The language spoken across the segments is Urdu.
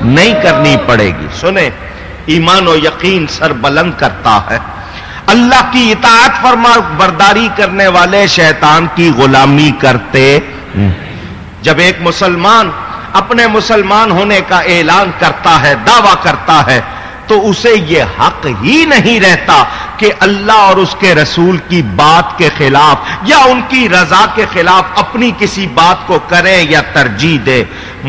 نہیں کرنی پڑے گی. سنیں، ایمان و یقین سر بلند کرتا ہے. اللہ کی اطاعت فرما برداری کرنے والے شیطان کی غلامی کرتے. جب ایک مسلمان اپنے مسلمان ہونے کا اعلان کرتا ہے، دعویٰ کرتا ہے، تو اسے یہ حق ہی نہیں رہتا کہ اللہ اور اس کے رسول کی بات کے خلاف یا ان کی رضا کے خلاف اپنی کسی بات کو کرے یا ترجیح دے.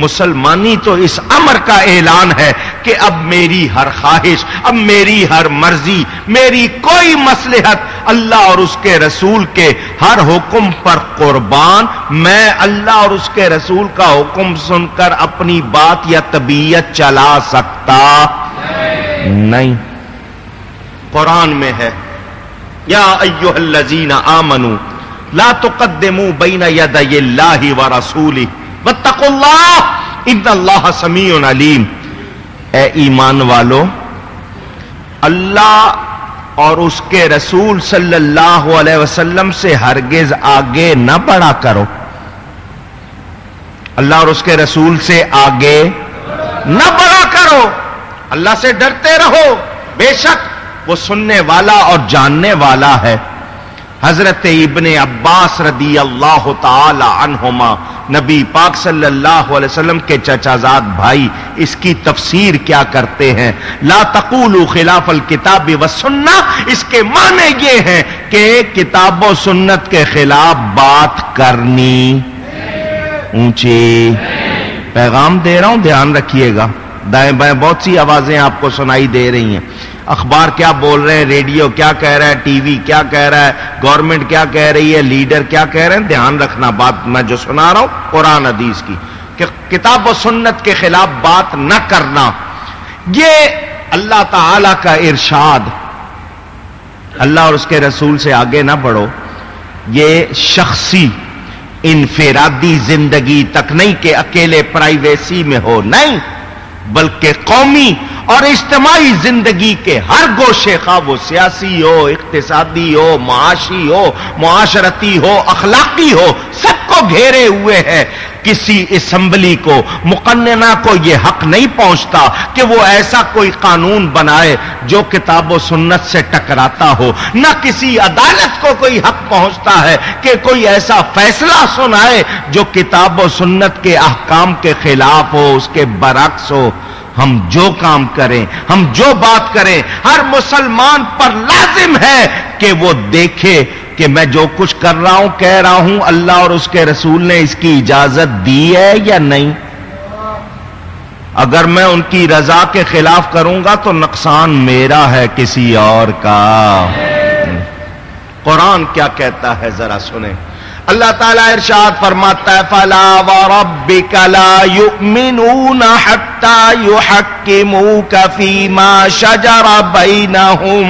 مسلمانی تو اس امر کا اعلان ہے کہ اب میری ہر خواہش، اب میری ہر مرضی، میری کوئی مصلحت اللہ اور اس کے رسول کے ہر حکم پر قربان. میں اللہ اور اس کے رسول کا حکم سن کر اپنی بات یا طبیعت چلا سکتا نہیں. قرآن میں ہے، یا ایھا الذین آمنوا لا تقدموا بین یدی اللہ ورسولہ واتقوا اللہ ان اللہ سمیع علیم. اے ایمان والو، اللہ اور اس کے رسول صلی اللہ علیہ وسلم سے ہرگز آگے نہ بڑھا کرو. اللہ اور اس کے رسول سے آگے نہ بڑھا کرو. اللہ سے ڈرتے رہو، بے شک وہ سننے والا اور جاننے والا ہے. حضرت ابن عباس رضی اللہ تعالی عنہما، نبی پاک صلی اللہ علیہ وسلم کے چچا زاد بھائی، اس کی تفسیر کیا کرتے ہیں؟ لا تقولوا خلاف الکتاب والسنہ، اس کے معنی یہ ہیں کہ کتاب و سنت کے خلاف بات کرنی. اونچی پیغام دے رہا ہوں، دھیان رکھیے گا. دائیں بائیں بہت سی آوازیں آپ کو سنائی دے رہی ہیں. اخبار کیا بول رہے ہیں، ریڈیو کیا کہہ رہا ہے، ٹی وی کیا کہہ رہا ہے، گورنمنٹ کیا کہہ رہی ہے، لیڈر کیا کہہ رہے ہیں. دھیان رکھنا بات میں جو سنا رہا ہوں قرآن حدیث کی، کہ کتاب و سنت کے خلاف بات نہ کرنا، یہ اللہ تعالی کا ارشاد. اللہ اور اس کے رسول سے آگے نہ بڑھو، یہ شخصی انفرادی زندگی تک نہیں کہ اکیلے پرائیویسی میں ہو، نہیں، بلکہ قومی اور اجتماعی زندگی کے ہر گوشے، خواہ وہ سیاسی ہو، اقتصادی ہو، معاشی ہو، معاشرتی ہو، اخلاقی ہو، سب کو گھیرے ہوئے ہے. کسی اسمبلی کو، مقننہ کو یہ حق نہیں پہنچتا کہ وہ ایسا کوئی قانون بنائے جو کتاب و سنت سے ٹکراتا ہو. نہ کسی عدالت کو کوئی حق پہنچتا ہے کہ کوئی ایسا فیصلہ سنائے جو کتاب و سنت کے احکام کے خلاف ہو، اس کے برعکس ہو. ہم جو کام کریں، ہم جو بات کریں، ہر مسلمان پر لازم ہے کہ وہ دیکھے کہ میں جو کچھ کر رہا ہوں، کہہ رہا ہوں، اللہ اور اس کے رسول نے اس کی اجازت دی ہے یا نہیں. اگر میں ان کی رضا کے خلاف کروں گا تو نقصان میرا ہے، کسی اور کا. قرآن کیا کہتا ہے ذرا سنیں. اللہ تعالیٰ ارشاد فرماتا ہے، فَلَا وَرَبِّكَ لَا يُؤْمِنُونَ حَتَّى يُحَكِّمُوكَ فِي مَا شَجَرَ بَيْنَهُمْ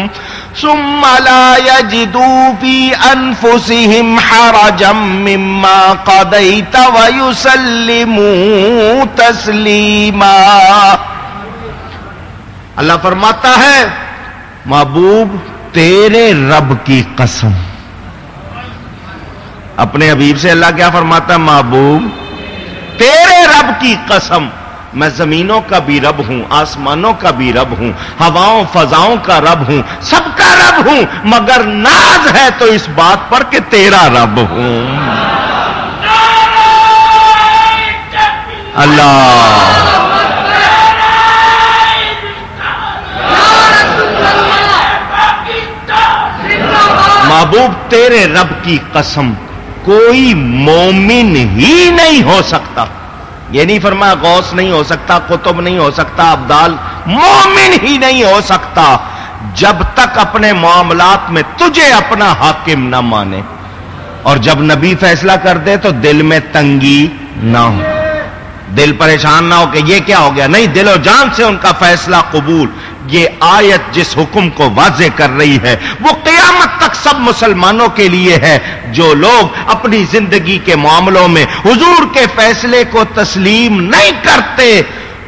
ثُمَّ لَا يَجِدُوا فِي أَنفُسِهِمْ حَرَجًا مِّمَّا قَضَيْتَ وَيُسَلِّمُوا تَسْلِيمًا. اللہ فرماتا ہے، محبوب تیرے رب کی قسم. اپنے حبیب سے اللہ کیا فرماتا ہے؟ محبوب تیرے رب کی قسم، میں زمینوں کا بھی رب ہوں، آسمانوں کا بھی رب ہوں، ہواؤں فضاؤں کا رب ہوں، سب کا رب ہوں، مگر ناز ہے تو اس بات پر کہ تیرا رب ہوں. اللہ محبوب تیرے رب کی قسم، کوئی مومن ہی نہیں ہو سکتا. یہ نہیں فرمایا غوث نہیں ہو سکتا، قطب نہیں ہو سکتا، ابدال، مومن ہی نہیں ہو سکتا جب تک اپنے معاملات میں تجھے اپنا حاکم نہ مانے. اور جب نبی فیصلہ کر دے تو دل میں تنگی نہ ہو، دل پریشان نہ ہو کہ یہ کیا ہو گیا. نہیں، دل و جان سے ان کا فیصلہ قبول. یہ آیت جس حکم کو واضح کر رہی ہے وہ قیامت تک سب مسلمانوں کے لیے ہے. جو لوگ اپنی زندگی کے معاملوں میں حضور کے فیصلے کو تسلیم نہیں کرتے،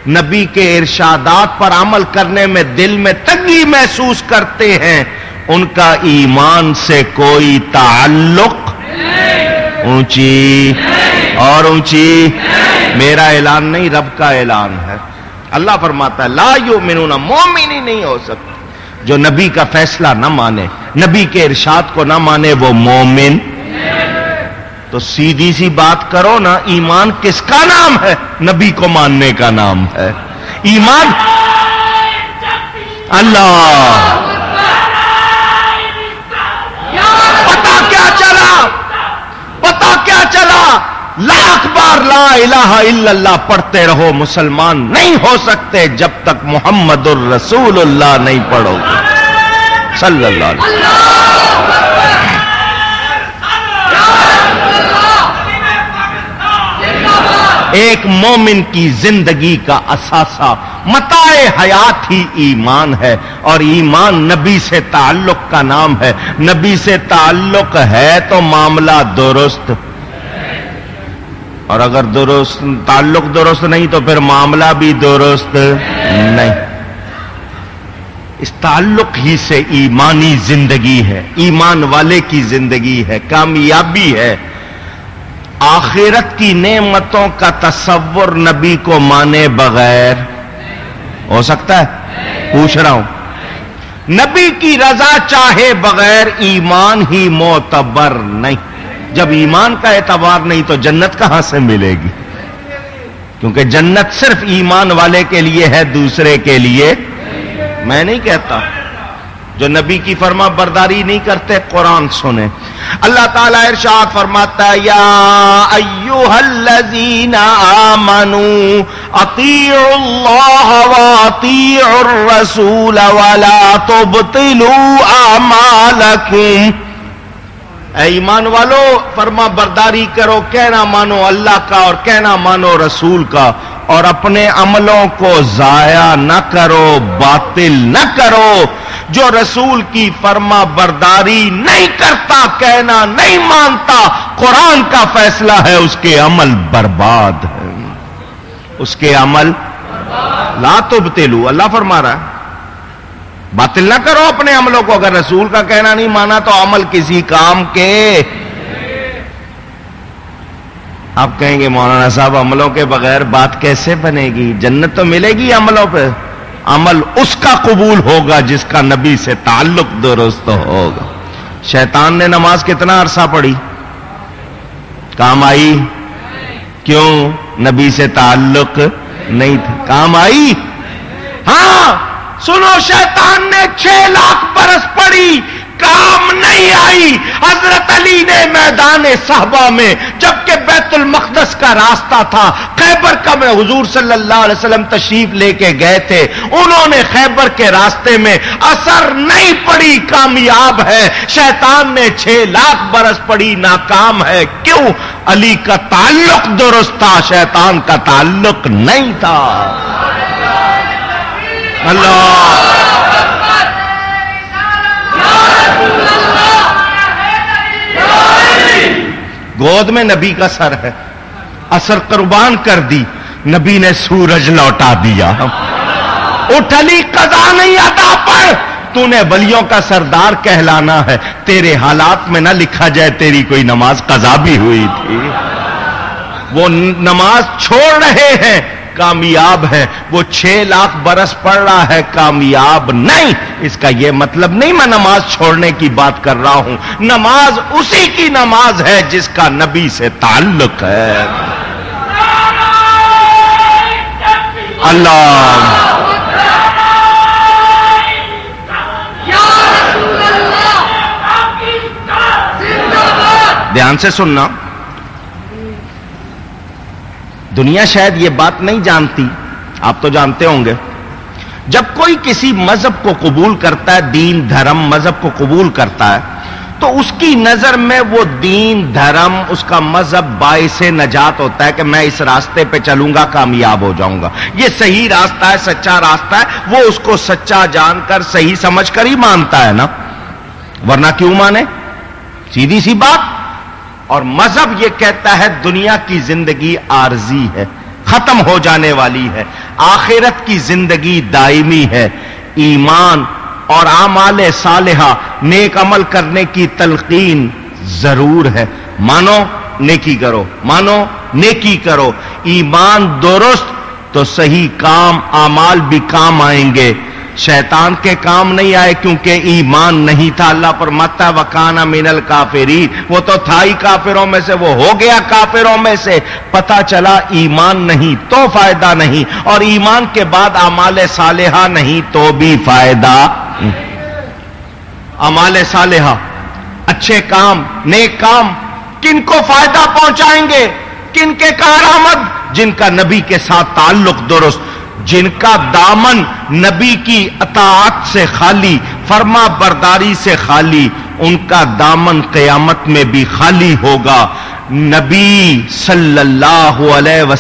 نبی کے ارشادات پر عمل کرنے میں دل میں تنگی محسوس کرتے ہیں، ان کا ایمان سے کوئی تعلق. اونچی اور اونچی، میرا اعلان نہیں، رب کا اعلان ہے. اللہ فرماتا ہے لا یؤمنون، مومن ہی نہیں ہو سکتے جو نبی کا فیصلہ نہ مانے، نبی کے ارشاد کو نہ مانے، وہ مومن۔ تو سیدھی سی بات کرو نا، ایمان کس کا نام ہے؟ نبی کو ماننے کا نام ہے ایمان۔ اللہ، پتا کیا چلا؟ پتا کیا چلا؟ لاکھ بار لا الہ الا اللہ پڑھتے رہو، مسلمان نہیں ہو سکتے جب تک محمد الرسول اللہ نہیں پڑھو گے صلی اللہ علیہ وسلم۔ ایک مومن کی زندگی کا اثاثہ متاع حیات ہی ایمان ہے، اور ایمان نبی سے تعلق کا نام ہے۔ نبی سے تعلق ہے تو معاملہ درست، اور اگر درست تعلق درست نہیں تو پھر معاملہ بھی درست نہیں۔ اس تعلق ہی سے ایمانی زندگی ہے، ایمان والے کی زندگی ہے، کامیابی ہے۔ آخرت کی نعمتوں کا تصور نبی کو مانے بغیر ہو سکتا ہے؟ پوچھ رہا ہوں۔ نبی کی رضا چاہے بغیر ایمان ہی معتبر نہیں۔ جب ایمان کا اعتبار نہیں تو جنت کہاں سے ملے گی؟ کیونکہ جنت صرف ایمان والے کے لیے ہے، دوسرے کے لیے میں نہیں کہتا۔ جو نبی کی فرما برداری نہیں کرتے قرآن سنیں۔ اللہ تعالیٰ ارشاد فرماتا ہے یا ایھا الذین آمنوا اطیعوا اللہ واطیعوا الرسول ولا تبطلوا اعمالکم۔ اے ایمان والو، فرما برداری کرو، کہنا مانو اللہ کا اور کہنا مانو رسول کا، اور اپنے عملوں کو ضائع نہ کرو، باطل نہ کرو۔ جو رسول کی فرما برداری نہیں کرتا، کہنا نہیں مانتا، قرآن کا فیصلہ ہے اس کے عمل برباد ہے، اس کے عمل لا تبطلوا۔ اللہ فرما رہا ہے باطل نہ کرو اپنے عملوں کو۔ اگر رسول کا کہنا نہیں مانا تو عمل کسی کام کے۔ آپ کہیں گے مولانا صاحب عملوں کے بغیر بات کیسے بنے گی؟ جنت تو ملے گی عملوں پہ۔ عمل اس کا قبول ہوگا جس کا نبی سے تعلق درست ہوگا۔ شیطان نے نماز کتنا عرصہ پڑھی؟ کام آئی؟ کیوں؟ نبی سے تعلق نہیں تھا، کام آئی؟ ہاں سنو، شیطان نے 6 لاکھ برس پڑھی، کام نہیں آئی۔ حضرت علی نے میدان صحابہ میں جبکہ بیت المقدس کا راستہ تھا، خیبر کا میں حضور صلی اللہ علیہ وسلم تشریف لے کے گئے تھے، انہوں نے خیبر کے راستے میں اثر نہیں پڑی، کامیاب ہے۔ شیطان نے 6 لاکھ برس پڑھی، ناکام ہے۔ کیوں؟ علی کا تعلق درست تھا، شیطان کا تعلق نہیں تھا۔ اللہ، گود میں نبی کا سر ہے، اثر قربان کر دی، نبی نے سورج لوٹا دیا۔ اٹھ علی، قضا نہیں ادا پڑھ، تو نے ولیوں کا سردار کہلانا ہے، تیرے حالات میں نہ لکھا جائے تیری کوئی نماز قضا بھی ہوئی تھی۔ وہ نماز چھوڑ رہے ہیں، کامیاب ہے۔ وہ 6 لاکھ برس پڑھ رہا ہے، کامیاب نہیں۔ اس کا یہ مطلب نہیں میں نماز چھوڑنے کی بات کر رہا ہوں، نماز اسی کی نماز ہے جس کا نبی سے تعلق ہے۔ اللہ، دھیان سے سننا، دنیا شاید یہ بات نہیں جانتی، آپ تو جانتے ہوں گے، جب کوئی کسی مذہب کو قبول کرتا ہے، دین دھرم مذہب کو قبول کرتا ہے، تو اس کی نظر میں وہ دین دھرم، اس کا مذہب باعث نجات ہوتا ہے کہ میں اس راستے پہ چلوں گا، کامیاب ہو جاؤں گا، یہ صحیح راستہ ہے، سچا راستہ ہے، وہ اس کو سچا جان کر صحیح سمجھ کر ہی مانتا ہے نا، ورنہ کیوں مانے؟ سیدھی سی بات۔ اور مذہب یہ کہتا ہے دنیا کی زندگی عارضی ہے، ختم ہو جانے والی ہے، آخرت کی زندگی دائمی ہے۔ ایمان اور اعمال صالحہ، نیک عمل کرنے کی تلقین ضرور ہے۔ مانو نیکی کرو، مانو نیکی کرو، ایمان درست تو صحیح کام اعمال بھی کام آئیں گے، شیطان کے کام نہیں آئے کیونکہ ایمان نہیں تھا۔ اللہ فرماتا ہے وَكَانَ مِنَ الْكَافِرِينَ، وہ تو تھا ہی کافروں میں سے، وہ ہو گیا کافروں میں سے، پتہ چلا ایمان نہیں تو فائدہ نہیں، اور ایمان کے بعد اعمال صالحہ نہیں تو بھی فائدہ۔ اعمال صالحہ، اچھے کام، نیک کام کن کو فائدہ پہنچائیں گے؟ کن کے کارآمد؟ جن کا نبی کے ساتھ تعلق درست، جن کا دامن نبی کی اطاعت سے خالی، فرما برداری سے خالی، ان کا دامن قیامت میں بھی خالی ہوگا۔ نبی صلی اللہ علیہ وسلم